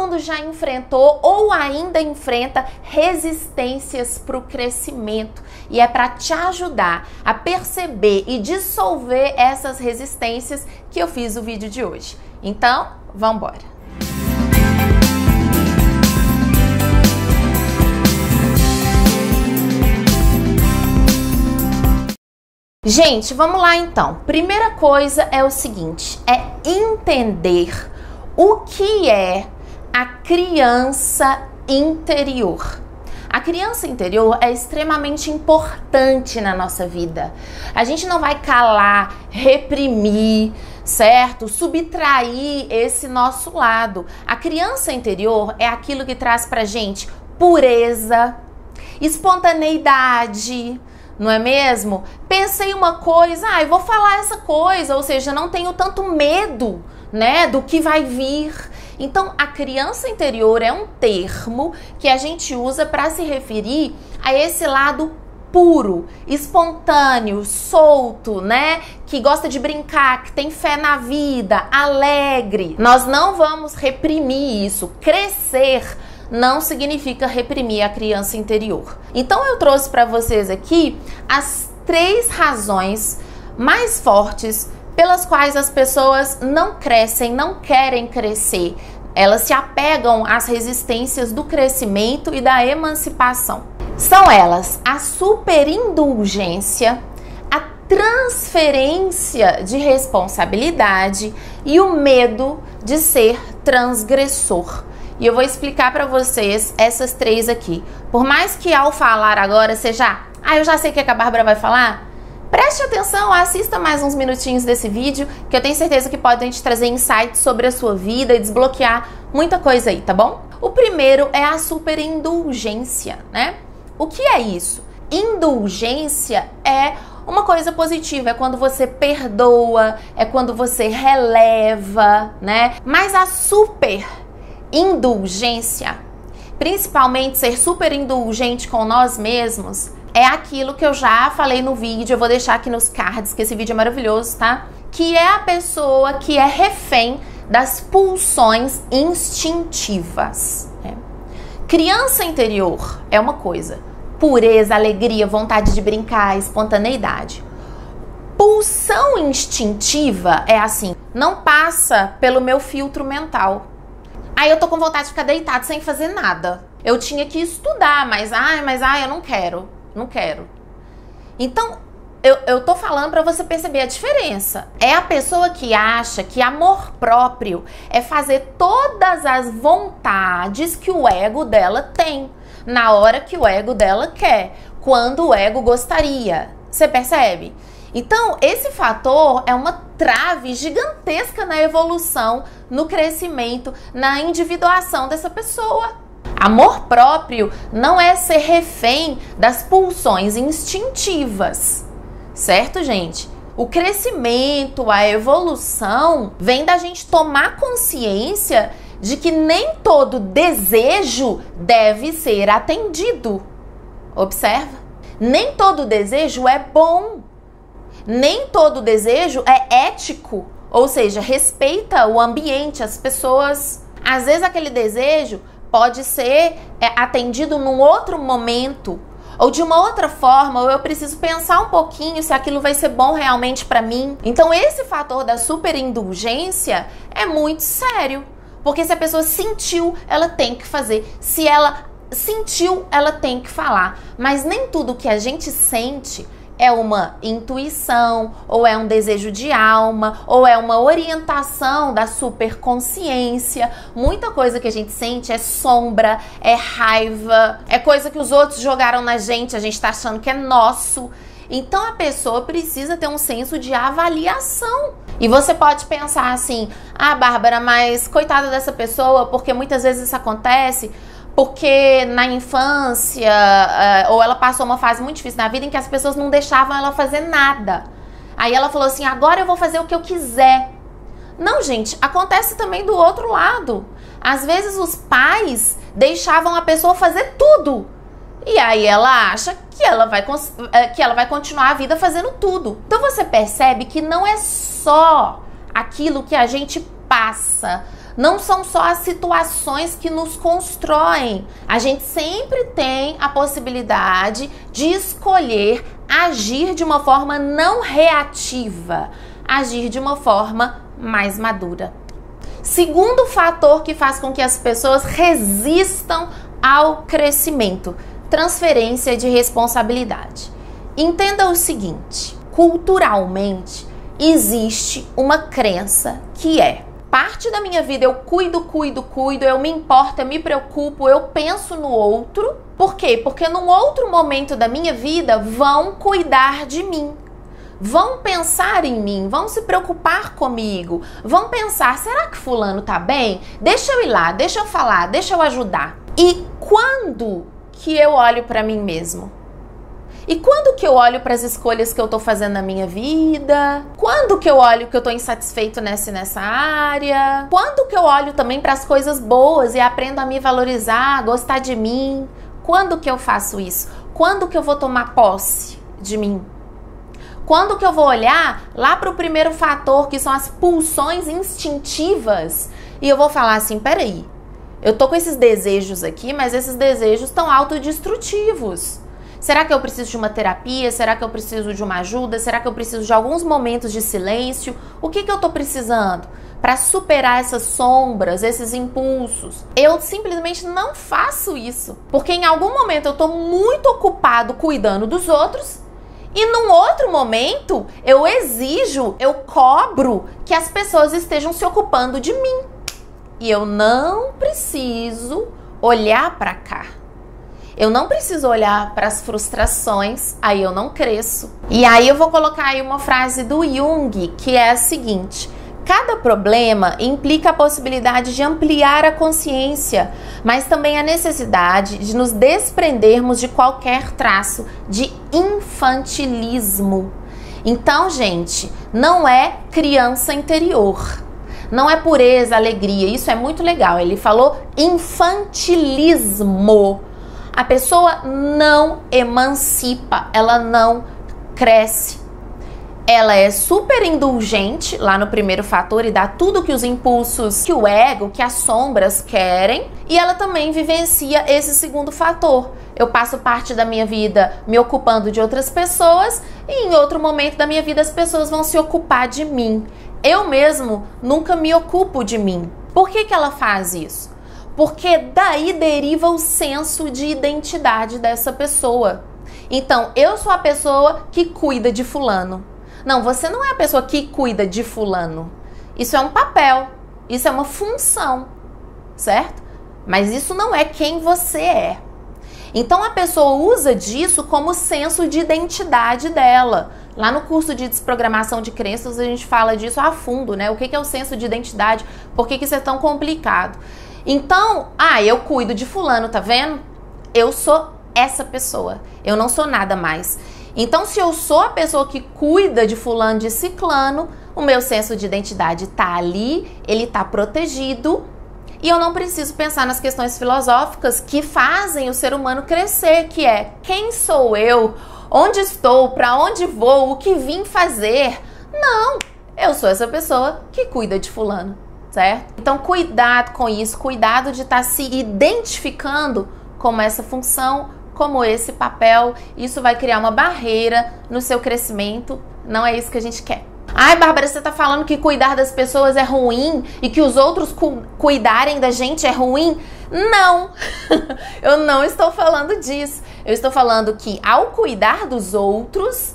mundo já enfrentou ou ainda enfrenta resistências para o crescimento. E é para te ajudar a perceber e dissolver essas resistências que eu fiz o vídeo de hoje. Então, vamos embora! Gente, vamos lá então. Primeira coisa é o seguinte, é entender o que é a criança interior. A criança interior é extremamente importante na nossa vida. A gente não vai calar, reprimir, certo? Subtrair esse nosso lado. A criança interior é aquilo que traz pra gente pureza, espontaneidade, não é mesmo? Pensei uma coisa, eu vou falar essa coisa, ou seja, não tenho tanto medo, né, do que vai vir. Então, a criança interior é um termo que a gente usa para se referir a esse lado puro, espontâneo, solto, né, que gosta de brincar, que tem fé na vida, alegre. Nós não vamos reprimir isso. Crescer não significa reprimir a criança interior. Então eu trouxe para vocês aqui as 3 razões mais fortes pelas quais as pessoas não crescem, não querem crescer. Elas se apegam às resistências do crescimento e da emancipação. São elas a superindulgência, a transferência de responsabilidade e o medo de ser transgressor. E eu vou explicar para vocês essas 3 aqui. Por mais que ao falar agora seja, eu já sei o que a Bárbara vai falar, preste atenção, assista mais uns minutinhos desse vídeo, que eu tenho certeza que podem te trazer insights sobre a sua vida e desbloquear muita coisa aí, tá bom? O primeiro é a superindulgência, né? O que é isso? Indulgência é uma coisa positiva, é quando você perdoa, é quando você releva, né? Mas a superindulgência, principalmente ser super indulgente com nós mesmos, é aquilo que eu já falei no vídeo, eu vou deixar aqui nos cards, que esse vídeo é maravilhoso, tá? Que é a pessoa que é refém das pulsões instintivas, né? Criança interior é uma coisa, pureza, alegria, vontade de brincar, espontaneidade. Pulsão instintiva é assim, não passa pelo meu filtro mental. Aí eu tô com vontade de ficar deitado sem fazer nada. Eu tinha que estudar, mas eu não quero. Então, eu tô falando pra você perceber a diferença. É a pessoa que acha que amor próprio é fazer todas as vontades que o ego dela tem, na hora que o ego dela quer, quando o ego gostaria. Você percebe? Então, esse fator é uma trave gigantesca na evolução, no crescimento, na individuação dessa pessoa. Amor próprio não é ser refém das pulsões instintivas, certo, gente? O crescimento, a evolução, vem da gente tomar consciência de que nem todo desejo deve ser atendido. Observa? Nem todo desejo é bom. Nem todo desejo é ético, ou seja, respeita o ambiente, as pessoas. Às vezes aquele desejo pode ser atendido num outro momento, ou de uma outra forma, ou eu preciso pensar um pouquinho se aquilo vai ser bom realmente para mim. Então esse fator da superindulgência é muito sério, porque se a pessoa sentiu, ela tem que fazer. Se ela sentiu, ela tem que falar. Mas nem tudo que a gente sente é uma intuição, ou é um desejo de alma, ou é uma orientação da superconsciência. Muita coisa que a gente sente é sombra, é raiva, é coisa que os outros jogaram na gente, a gente tá achando que é nosso. Então a pessoa precisa ter um senso de avaliação. E você pode pensar assim, Bárbara, mas coitada dessa pessoa, porque muitas vezes isso acontece porque na infância, ou ela passou uma fase muito difícil na vida em que as pessoas não deixavam ela fazer nada. Aí ela falou assim, agora eu vou fazer o que eu quiser. Não, gente, acontece também do outro lado. Às vezes os pais deixavam a pessoa fazer tudo. E aí ela acha que ela vai continuar a vida fazendo tudo. Então você percebe que não é só aquilo que a gente passa Não são só as situações que nos constroem. A gente sempre tem a possibilidade de escolher agir de uma forma não reativa, agir de uma forma mais madura. Segundo fator que faz com que as pessoas resistam ao crescimento: transferência de responsabilidade. Entenda o seguinte: culturalmente existe uma crença que é: parte da minha vida eu cuido, eu me importo, eu me preocupo, eu penso no outro. Por quê? Porque num outro momento da minha vida vão cuidar de mim. Vão pensar em mim, vão se preocupar comigo, vão pensar: será que fulano tá bem? Deixa eu ir lá, deixa eu falar, deixa eu ajudar. E quando que eu olho para mim mesmo? E quando que eu olho para as escolhas que eu tô fazendo na minha vida? Quando que eu olho que eu tô insatisfeito nessa e nessa área? Quando que eu olho também para as coisas boas e aprendo a me valorizar, a gostar de mim? Quando que eu faço isso? Quando que eu vou tomar posse de mim? Quando que eu vou olhar lá para o primeiro fator, que são as pulsões instintivas, e eu vou falar assim: peraí, eu tô com esses desejos aqui, mas esses desejos estão autodestrutivos. Será que eu preciso de uma terapia? Será que eu preciso de uma ajuda? Será que eu preciso de alguns momentos de silêncio? O que eu tô precisando para superar essas sombras, esses impulsos? Eu simplesmente não faço isso, porque em algum momento eu tô muito ocupado cuidando dos outros, e num outro momento eu exijo, eu cobro que as pessoas estejam se ocupando de mim. E eu não preciso olhar para cá. Eu não preciso olhar para as frustrações, aí eu não cresço. E aí eu vou colocar aí uma frase do Jung, que é a seguinte: cada problema implica a possibilidade de ampliar a consciência, mas também a necessidade de nos desprendermos de qualquer traço de infantilismo. Então, gente, não é criança interior, não é pureza, alegria. Isso é muito legal. Ele falou infantilismo. A pessoa não emancipa, ela não cresce. Ela é super indulgente lá no primeiro fator e dá tudo que os impulsos, que o ego, que as sombras querem. E ela também vivencia esse segundo fator. Eu passo parte da minha vida me ocupando de outras pessoas e em outro momento da minha vida as pessoas vão se ocupar de mim. Eu mesmo nunca me ocupo de mim. Por que ela faz isso? Porque daí deriva o senso de identidade dessa pessoa. Então, eu sou a pessoa que cuida de fulano. Não, você não é a pessoa que cuida de fulano. Isso é um papel, isso é uma função, certo? Mas isso não é quem você é. Então a pessoa usa disso como senso de identidade dela. Lá no curso de desprogramação de crenças a gente fala disso a fundo, né? O que é o senso de identidade? Por que isso é tão complicado? Então, eu cuido de fulano, tá vendo? Eu sou essa pessoa, eu não sou nada mais. Então, se eu sou a pessoa que cuida de fulano, de ciclano, o meu senso de identidade tá ali, ele tá protegido, e eu não preciso pensar nas questões filosóficas que fazem o ser humano crescer, que é: quem sou eu? Onde estou? Para onde vou? O que vim fazer? Não, eu sou essa pessoa que cuida de fulano, certo? Então, cuidado com isso, cuidado de estar se identificando como essa função, como esse papel. Isso vai criar uma barreira no seu crescimento. Não é isso que a gente quer. Ai, Bárbara, você tá falando que cuidar das pessoas é ruim e que os outros cuidarem da gente é ruim? Não, eu não estou falando disso. Eu estou falando que ao cuidar dos outros,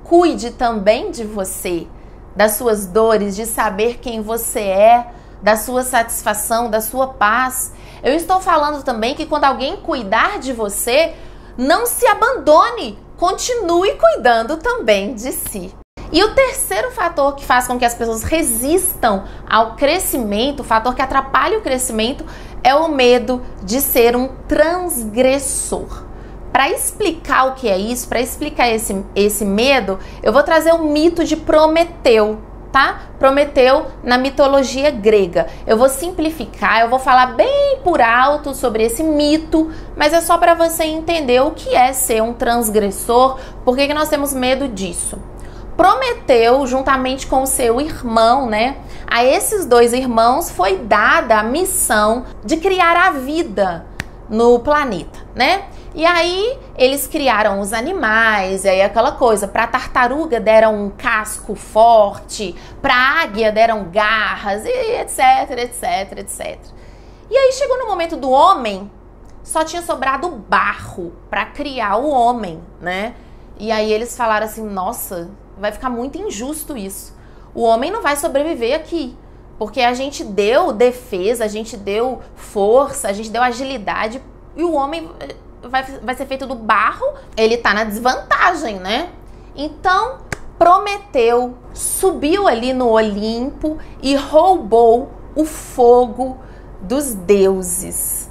cuide também de você, das suas dores, de saber quem você é, da sua satisfação, da sua paz. Eu estou falando também que quando alguém cuidar de você, não se abandone, continue cuidando também de si. E o terceiro fator que faz com que as pessoas resistam ao crescimento, o fator que atrapalha o crescimento, é o medo de ser um transgressor. Para explicar o que é isso, para explicar esse medo, eu vou trazer o mito de Prometeu, tá? Prometeu na mitologia grega. Eu vou simplificar, eu vou falar bem por alto sobre esse mito, mas é só para você entender o que é ser um transgressor, por que nós temos medo disso. Prometeu, juntamente com o seu irmão, né, A esses dois irmãos foi dada a missão de criar a vida no planeta, né? E aí eles criaram os animais, e aí aquela coisa, para a tartaruga deram um casco forte, para a águia deram garras, e etc, etc, etc. E aí chegou no momento do homem, só tinha sobrado barro para criar o homem, né? E aí eles falaram assim, nossa, vai ficar muito injusto isso. O homem não vai sobreviver aqui, porque a gente deu defesa, a gente deu força, a gente deu agilidade, e o homem vai ser feito do barro, ele tá na desvantagem, né? Então, Prometeu subiu ali no Olimpo e roubou o fogo dos deuses.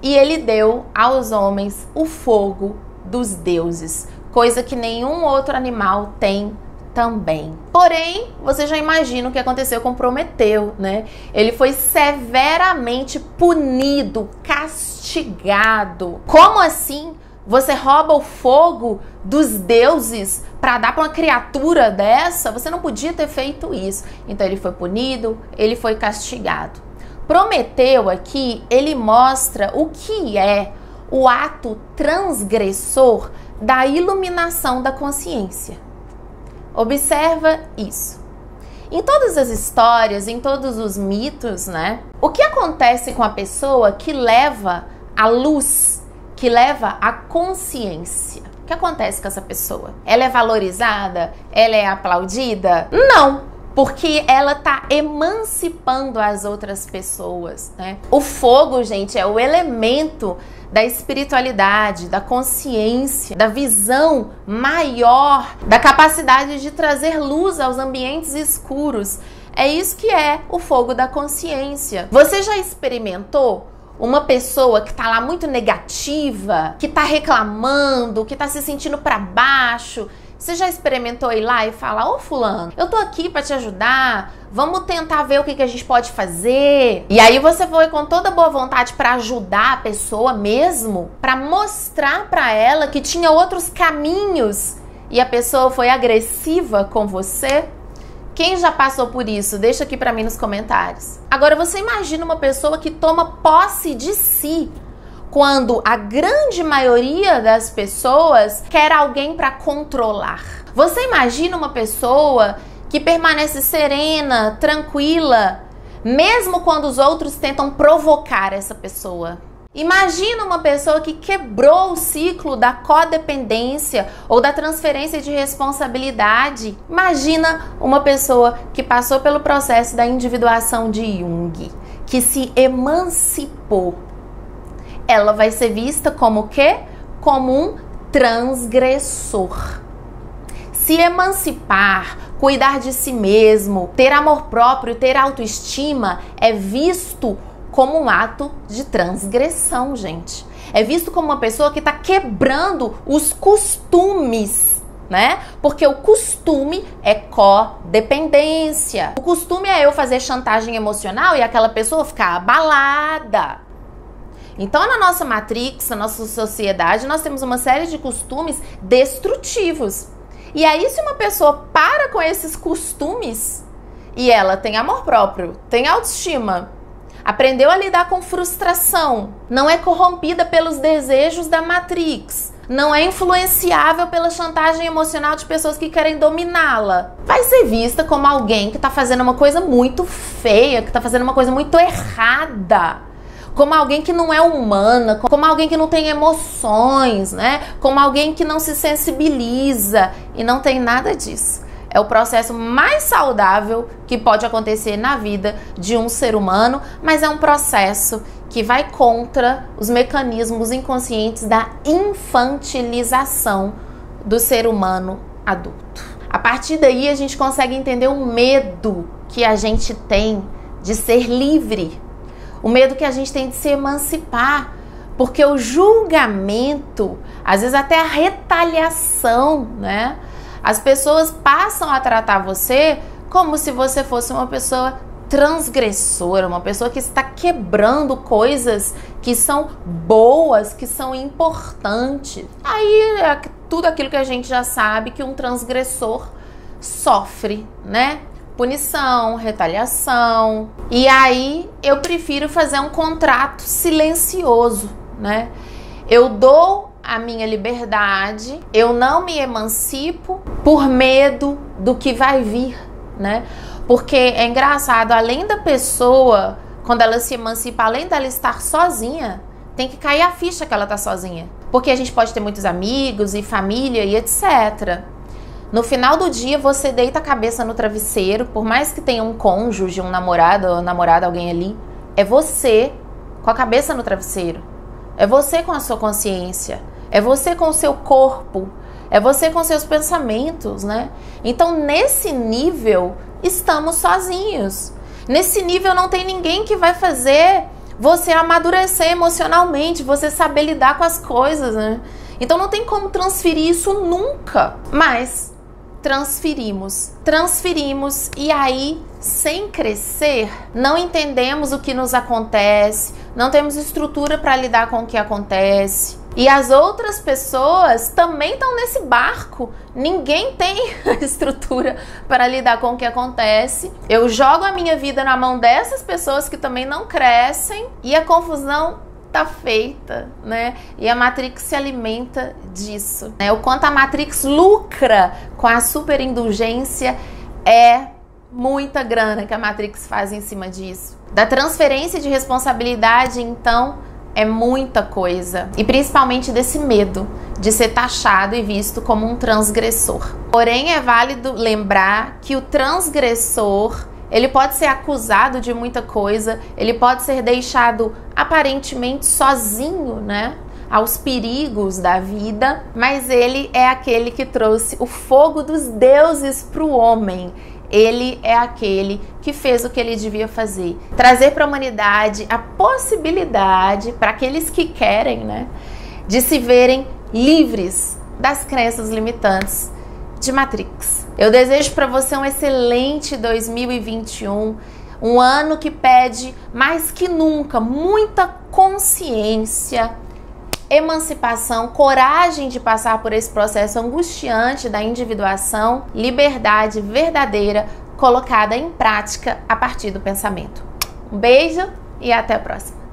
E ele deu aos homens o fogo dos deuses, coisa que nenhum outro animal tem também. Porém, você já imagina o que aconteceu com Prometeu, né? Ele foi severamente punido, castigado. Como assim? Você rouba o fogo dos deuses para dar para uma criatura dessa? Você não podia ter feito isso. Então ele foi punido, ele foi castigado. Prometeu aqui, ele mostra o que é o ato transgressor da iluminação da consciência. Observa isso. Em todas as histórias, em todos os mitos, né? O que acontece com a pessoa que leva a luz, que leva a consciência? O que acontece com essa pessoa? Ela é valorizada? Ela é aplaudida? Não, porque ela está emancipando as outras pessoas, né? O fogo, gente, é o elemento da espiritualidade, da consciência, da visão maior, da capacidade de trazer luz aos ambientes escuros. É isso que é o fogo da consciência. Você já experimentou uma pessoa que tá lá muito negativa, que tá reclamando, que tá se sentindo para baixo? Você já experimentou ir lá e falar, ô fulano, eu tô aqui para te ajudar, vamos tentar ver o que a gente pode fazer? E aí você foi com toda boa vontade para ajudar a pessoa mesmo, para mostrar para ela que tinha outros caminhos, e a pessoa foi agressiva com você? Quem já passou por isso? Deixa aqui para mim nos comentários. Agora você imagina uma pessoa que toma posse de si, quando a grande maioria das pessoas quer alguém para controlar. Você imagina uma pessoa que permanece serena, tranquila, mesmo quando os outros tentam provocar essa pessoa. Imagina uma pessoa que quebrou o ciclo da codependência ou da transferência de responsabilidade. Imagina uma pessoa que passou pelo processo da individuação de Jung, que se emancipou. Ela vai ser vista como o quê? Como um transgressor. Se emancipar, cuidar de si mesmo, ter amor próprio, ter autoestima, é visto como um ato de transgressão, gente. É visto como uma pessoa que está quebrando os costumes, né? Porque o costume é codependência. O costume é eu fazer chantagem emocional e aquela pessoa ficar abalada. Então, na nossa Matrix, na nossa sociedade, nós temos uma série de costumes destrutivos. E aí, se uma pessoa para com esses costumes e ela tem amor próprio, tem autoestima, aprendeu a lidar com frustração, não é corrompida pelos desejos da Matrix, não é influenciável pela chantagem emocional de pessoas que querem dominá-la, vai ser vista como alguém que está fazendo uma coisa muito feia, que está fazendo uma coisa muito errada, como alguém que não é humana, como alguém que não tem emoções, né? Como alguém que não se sensibiliza, e não tem nada disso. É o processo mais saudável que pode acontecer na vida de um ser humano, mas é um processo que vai contra os mecanismos inconscientes da infantilização do ser humano adulto. A partir daí a gente consegue entender o medo que a gente tem de ser livre, o medo que a gente tem de se emancipar, porque o julgamento, às vezes até a retaliação, né? As pessoas passam a tratar você como se você fosse uma pessoa transgressora, uma pessoa que está quebrando coisas que são boas, que são importantes. Aí é tudo aquilo que a gente já sabe que um transgressor sofre, né? punição, retaliação. E aí eu prefiro fazer um contrato silencioso, né? Eu dou a minha liberdade, eu não me emancipo por medo do que vai vir, né? Porque é engraçado, além da pessoa, quando ela se emancipa, além dela estar sozinha, tem que cair a ficha que ela tá sozinha. Porque a gente pode ter muitos amigos e família e etc. No final do dia, você deita a cabeça no travesseiro, por mais que tenha um cônjuge, um namorado ou namorada, alguém ali, é você com a cabeça no travesseiro. É você com a sua consciência. É você com o seu corpo. É você com seus pensamentos, né? Então, nesse nível, estamos sozinhos. Nesse nível, não tem ninguém que vai fazer você amadurecer emocionalmente, você saber lidar com as coisas, né? Então, não tem como transferir isso nunca. Mas transferimos e aí, sem crescer, não entendemos o que nos acontece, não temos estrutura para lidar com o que acontece. E as outras pessoas também estão nesse barco. Ninguém tem estrutura para lidar com o que acontece. Eu jogo a minha vida na mão dessas pessoas que também não crescem e a confusão tá feita, né? E a Matrix se alimenta disso, né? O quanto a Matrix lucra com a superindulgência é muita grana que a Matrix faz em cima disso. Da transferência de responsabilidade, então, é muita coisa. E principalmente desse medo de ser taxado e visto como um transgressor. Porém, é válido lembrar que o transgressor, ele pode ser acusado de muita coisa, ele pode ser deixado aparentemente sozinho, né, aos perigos da vida, mas ele é aquele que trouxe o fogo dos deuses para o homem. Ele é aquele que fez o que ele devia fazer. Trazer para a humanidade a possibilidade, para aqueles que querem, né, de se verem livres das crenças limitantes de Matrix. Eu desejo para você um excelente 2021, um ano que pede mais que nunca muita consciência, emancipação, coragem de passar por esse processo angustiante da individuação, liberdade verdadeira colocada em prática a partir do pensamento. Um beijo e até a próxima.